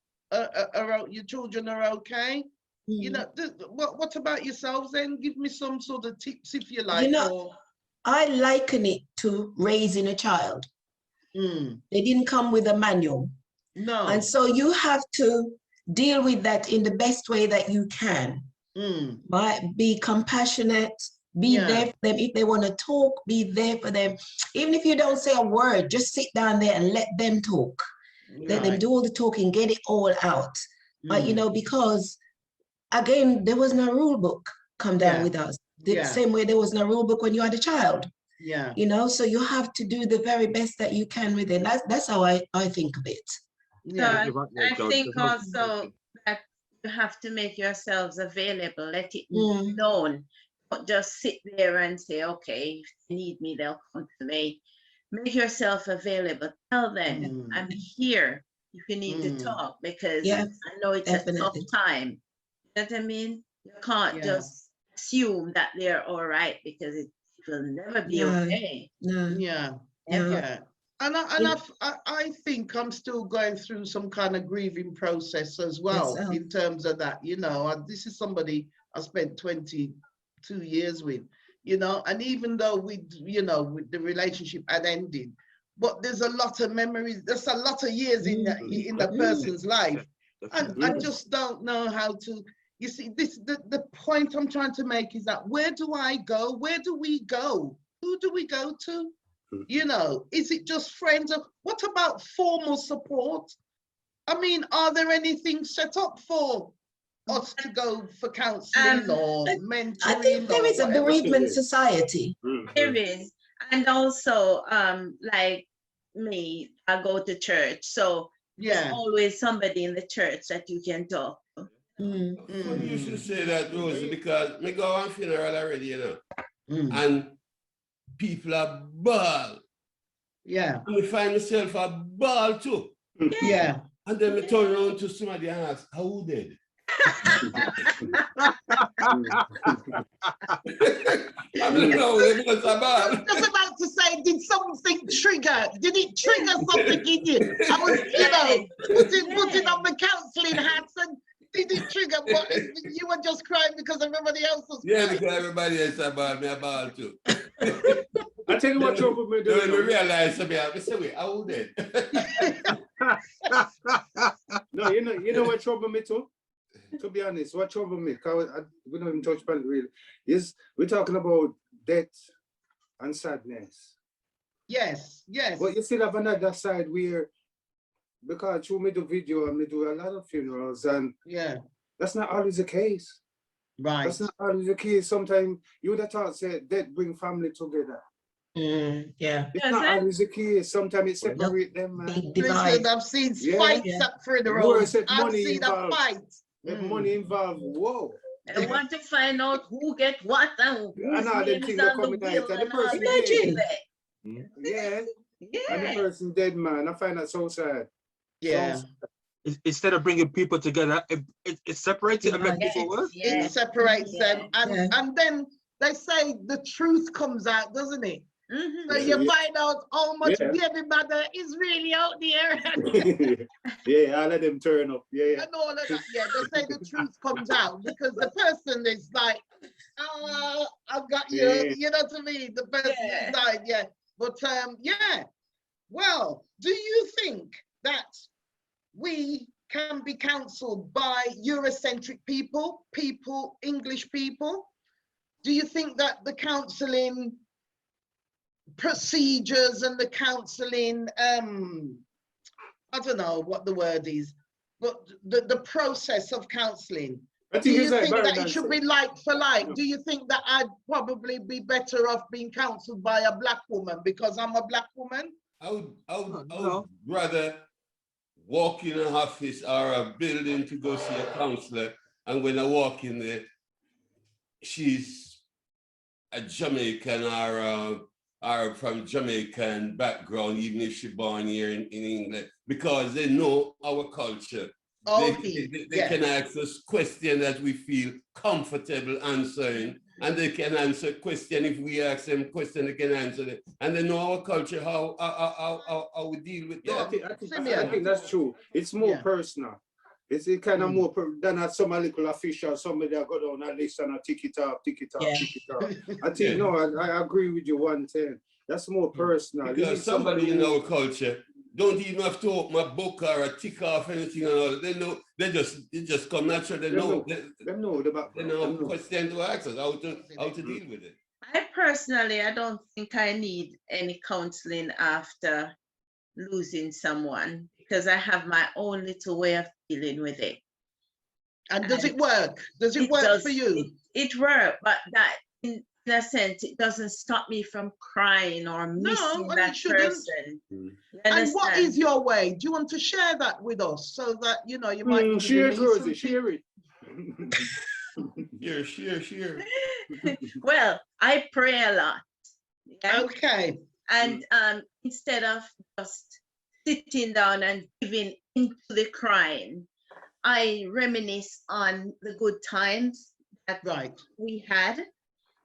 your children are okay. You know, what about yourselves then? Give me some sort of tips if you like. You know, I liken it to raising a child. They didn't come with a manual. No. And so you have to deal with that in the best way that you can. Be compassionate, be there for them. If they want to talk, be there for them. Even if you don't say a word, just sit down there and let them talk. Let them do all the talking, get it all out. But, you know, because again, there was no rule book come down with us. The same way there was no rule book when you had a child. Yeah. You know, so you have to do the very best that you can with it. That's how I think of it. Yeah. So I think also that you have to make yourselves available, let it be known. Don't just sit there and say, okay, if they need me, they'll come to me. Make yourself available. Tell them, I'm here if you need to talk, because I know it's a tough time. You know what I mean? You can't just assume that they're all right, because it will never be okay. And I think I'm still going through some kind of grieving process as well, in terms of that. You know, this is somebody I spent 22 years with, you know, and even though the relationship had ended, but there's a lot of memories, there's a lot of years in the person's life. And I just don't know how to, you see, the point I'm trying to make is that where do I go? Where do we go? Who do we go to? You know, is it just friends? What about formal support? I mean, are there anything set up for us to go for counseling or mentoring? I think there is a bereavement society. There is. And also, like me, I go to church. So there's always somebody in the church that you can talk to. You should say that, Rosie, because me go on funeral already, you know. And people are ball. Yeah. And I find myself a ball too. Yeah. And then I turn around to somebody and ask, how dead? I'm like, no, they must have ball. I was just about to say, did something trigger? Did it trigger something in you? I was, you know, putting on the counseling hats, and did it trigger? But you were just crying because everybody else was crying. Yeah, because everybody else a ball, me a ball too. I tell you what trouble me doing. When we realize something, I say, wait, how dead? No, you know what trouble me too? To be honest, what trouble me, because we don't even touch upon it really, is we're talking about death and sadness. Yes. But you still have another side where, because through me do video and me do a lot of funerals, and that's not always the case. Right. That's not always the case. Sometimes you would have thought that death bring family together. It's not always the case. Sometimes it separates them, man. Listen, I've seen fights up for the road. I've seen a fight. If money involved, whoa. I want to find out who get what and who's names on the bill and all. Imagine. And the person dead, man. I find that so sad. Yeah. So sad. Instead of bringing people together, it separates it and makes people work. It separates them, and then they say the truth comes out, doesn't it? So you find out how much baby mother is really out there. All of them turn up. And all of that. They say the truth comes out because the person is like, I've got you, you know what I mean? The person is died, But well, do you think that we can be counseled by Eurocentric people, English people? Do you think that the counseling procedures and the counseling, I don't know what the word is, but the process of counseling, do you think that it should be like for like? Do you think that I'd probably be better off being counseled by a black woman because I'm a black woman? I would rather walk in an office or a building to go see a counselor, and when I walk in there, she's a Jamaican or from Jamaican background, even if she's born here in England, because they know our culture. They can ask us questions that we feel comfortable answering, and they can answer questions. If we ask them questions, they can answer it. And they know our culture, how we deal with that. I think that's true. It's more personal. It's kind of more than some little official, somebody that go down that list and tick it off. I think, no, I agree with you 110. That's more personal. Because somebody in our culture don't even have to open a book or a tick off anything and all. They know, it just come natural. They know the background. They know question to ask us, how to deal with it. I personally, I don't think I need any counseling after losing someone, because I have my own little way of dealing with it. And does it work? Does it work for you? It works, but that in a sense, it doesn't stop me from crying or missing that person. And what is your way? Do you want to share that with us so that, you know, you might share it, Rosie, share it. Share. Well, I pray a lot. Yeah? Okay. And instead of just sitting down and giving into the crying, I reminisce on the good times that we had.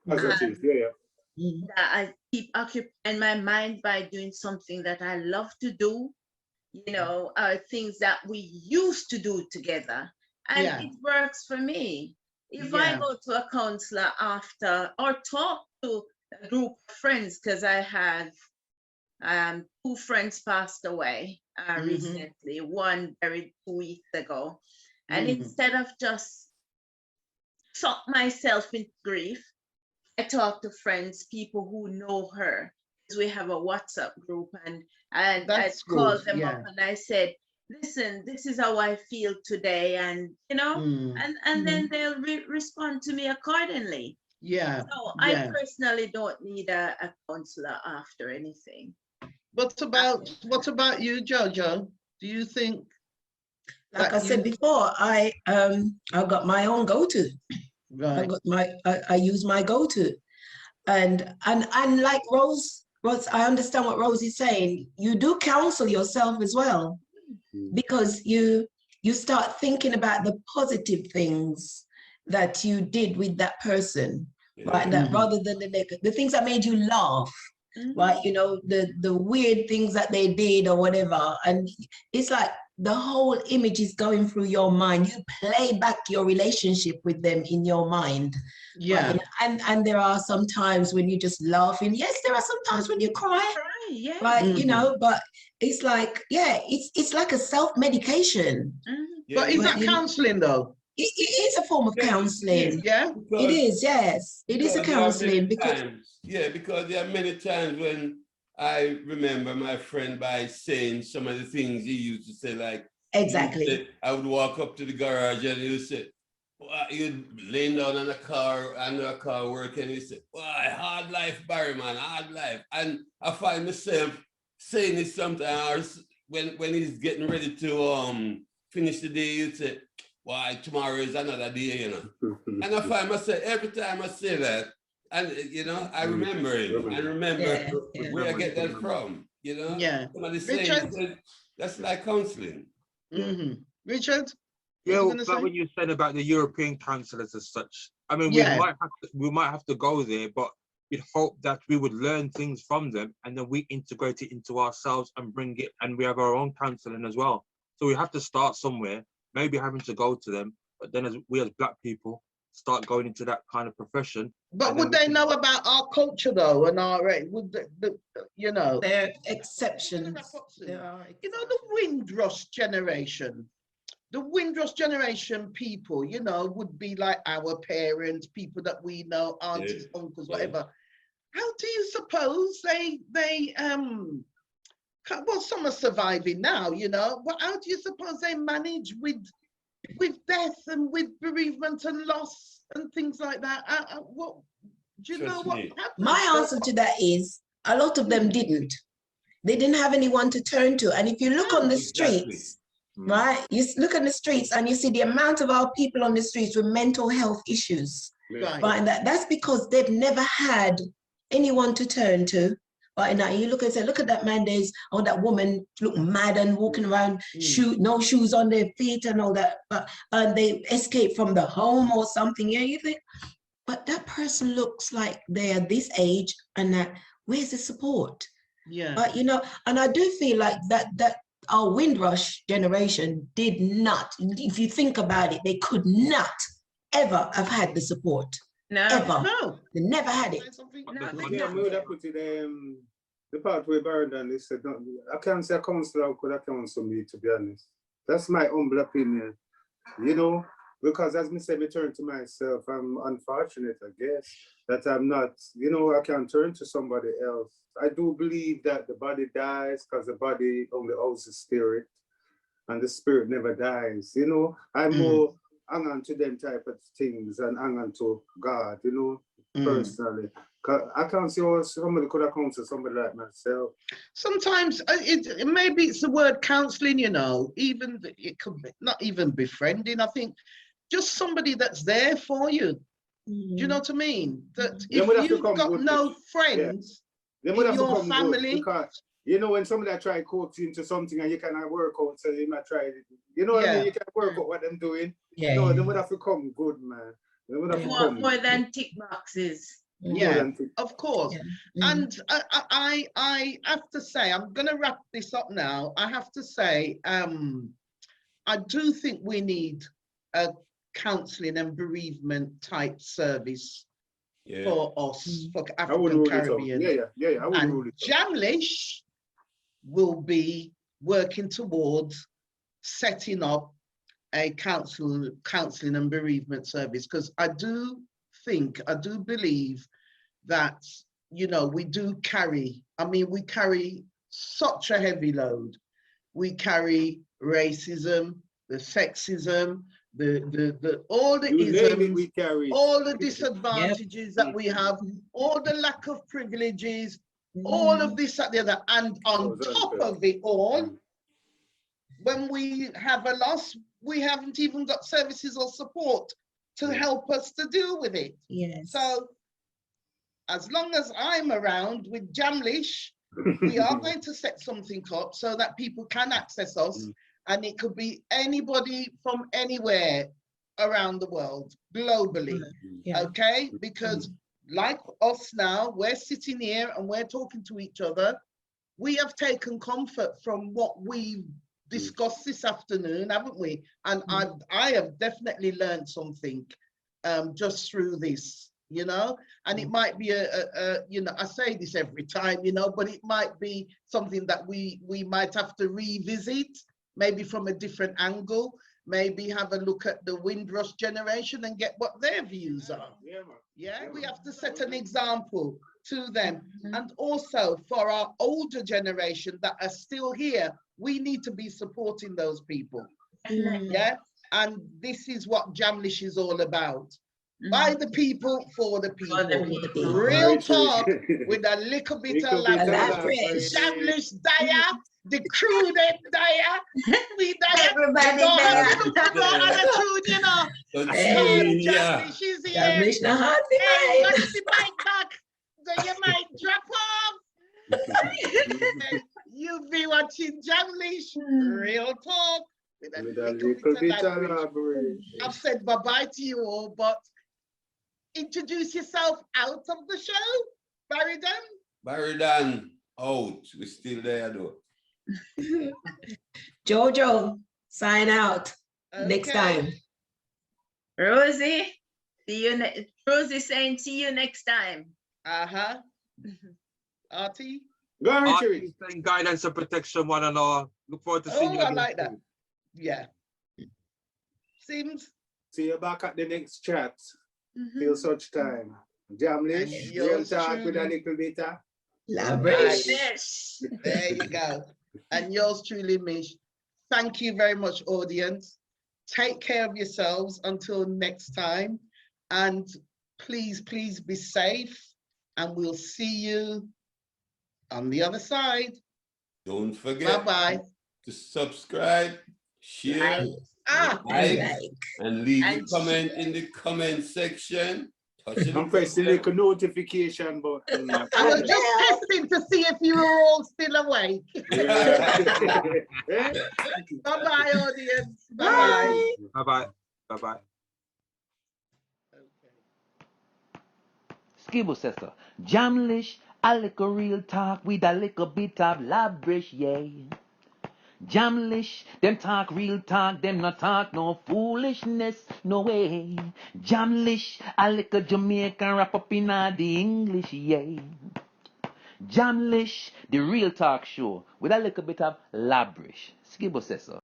That I keep occupying my mind by doing something that I love to do, you know, things that we used to do together. And it works for me. If I go to a counselor after or talk to a group of friends, because I have 2 friends passed away recently, one buried 2 weeks ago. And instead of just suck myself into grief, I talk to friends, people who know her, because we have a WhatsApp group, and I called them up and I said, listen, this is how I feel today, and you know, and then they'll respond to me accordingly. Yeah. So I personally don't need a counselor after anything. What about you, JoJo? Do you think? Like I said before, I got my own go-to. Right. I use my go-to, and like Rose, I understand what Rose is saying. You do counsel yourself as well, because you start thinking about the positive things that you did with that person, right? That rather than the things that made you laugh, right? You know, the weird things that they did or whatever, and it's like the whole image is going through your mind. You play back your relationship with them in your mind. Yeah. Right? And there are some times when you're just laughing. Yes, there are some times when you cry. Yeah. Right, you know, but it's like, it's like a self-medication. But is that counseling though? It is a form of counseling. Yeah. It is, yes. It is a counseling because there are many times when I remember my friend by saying some of the things he used to say, like, I would walk up to the garage and he would say, you'd lay down on a car, under a car working, and he said, why, hard life, Barry, man, hard life. And I find myself saying it sometimes when he's getting ready to finish the day, he'd say, why, tomorrow is another day, you know. And I find myself, every time I say that, and you know, I remember him. I remember where I get that from. You know, somebody saying that's like counseling. Richard, yeah, like when you said about the European counsellors as such. I mean, we might have to go there, but we'd hope that we would learn things from them, and then we integrate it into ourselves and bring it, and we have our own counselling as well. So we have to start somewhere, maybe having to go to them, but then as Black people start going into that kind of profession. But would they know about our culture though, and our you know? There are exceptions. You know, the Windrush generation. The Windrush generation people, you know, would be like our parents, people that we know, aunties, uncles, whatever. How do you suppose they well, some are surviving now, you know, but how do you suppose they manage with death and with bereavement and loss and things like that? What do you know what happened? My answer to that is a lot of them didn't. They didn't have anyone to turn to. And if you look on the streets, right, you look on the streets and you see the amount of our people on the streets with mental health issues, right? And that's because they've never had anyone to turn to. But now you look and say, look at that man, or that woman look mad and walking around, no shoes on their feet and all that, and they escape from the home or something. Yeah, you think, but that person looks like they're this age, and that where's the support? Yeah. But you know, and I do feel like that our Windrush generation did not, if you think about it, they could not ever have had the support. No. Ever. No. They never had it. Yeah, we would have put it the part where Barrydon, they said, no, I can't say a counselor could have counsel me, to be honest. That's my humble opinion. You know, because as me said, me turn to myself, I'm unfortunate, I guess, that I'm not, you know, I can turn to somebody else. I do believe that the body dies because the body only houses spirit, and the spirit never dies. You know, I'm more hang on to them type of things and hang on to God, you know, personally. I can't see how somebody could have counseled somebody like myself. Sometimes maybe it's the word counseling, you know, even it could be not even befriending. I think just somebody that's there for you. Do you know what I mean? That if you've got no friends in your family, because you know when somebody try to coach you into something and you cannot work out, so you might try it. You know what I mean? You can't work out what I'm doing. Yeah. No, they would have to come good, man. They would have to come more than tick boxes. Yeah, of course. Yeah. And I have to say, I'm going to wrap this up now. I have to say, I do think we need a counselling and bereavement type service for us, for African Caribbean. Yeah. And Jamlish will be working towards setting up a counselling and bereavement service, because I do believe that, you know, we do carry, we carry such a heavy load. We carry racism, the sexism, the all the isms, all the disadvantages that we have, all the lack of privileges, all of this, that, the other, and on top of it all, when we have a loss, we haven't even got services or support to help us to deal with it. Yes. So as long as I'm around with Jamlish, we are going to set something up so that people can access us, and it could be anybody from anywhere around the world, globally, okay? Because like us now, we're sitting here and we're talking to each other. We have taken comfort from what we've discussed this afternoon, haven't we? And I have definitely learned something just through this, you know, and it might be you know, I say this every time, you know, but it might be something that we might have to revisit, maybe from a different angle, maybe have a look at the Windrush generation and get what their views are. We have to set an example to them. And also for our older generation that are still here, we need to be supporting those people. And this is what Jamlish is all about. By the people, for the people. Real talk with a little bit of Labrish. Jamlish Daya, the crew them Daya. We Daya. Everybody Attitude, you know. Jamlish is here. Jamlish na hot hey, what's the mic back? So you might drop off. You be watching Jamlish. Real talk. With a little bit of Labrish. I've said bye-bye to you all, but introduce yourself out of the show, Barrydon. Barrydon out. We're still there though. JoJo, sign out. Next time. Rosie, see you. Rosie saying see you next time. Artie. Artie saying guidance and protection, one and all. Look forward to seeing you. I like that. Yeah. Sims. See you back at the next chat. Till such time. Jamlish, real talk with a little bit of Labrish. There you go. And yours truly, Mish. Thank you very much, audience. Take care of yourselves until next time. And please, please be safe. And we'll see you on the other side. Don't forget to subscribe, share, like, and leave a comment in the comment section. I'm pressing the notification button. I was just testing to see if you were all still awake. Bye-bye, audience. Bye-bye. Bye-bye. Bye-bye. Skibble says so. Jamlish, a little real talk with a little bit of Labrish, yeah. Jamlish, them talk real talk, them not talk no foolishness, no way. Jamlish, a little Jamaican wrap up in the English, yeah. Jamlish, the real talk show, with a little bit of Labrish. Skibo says so.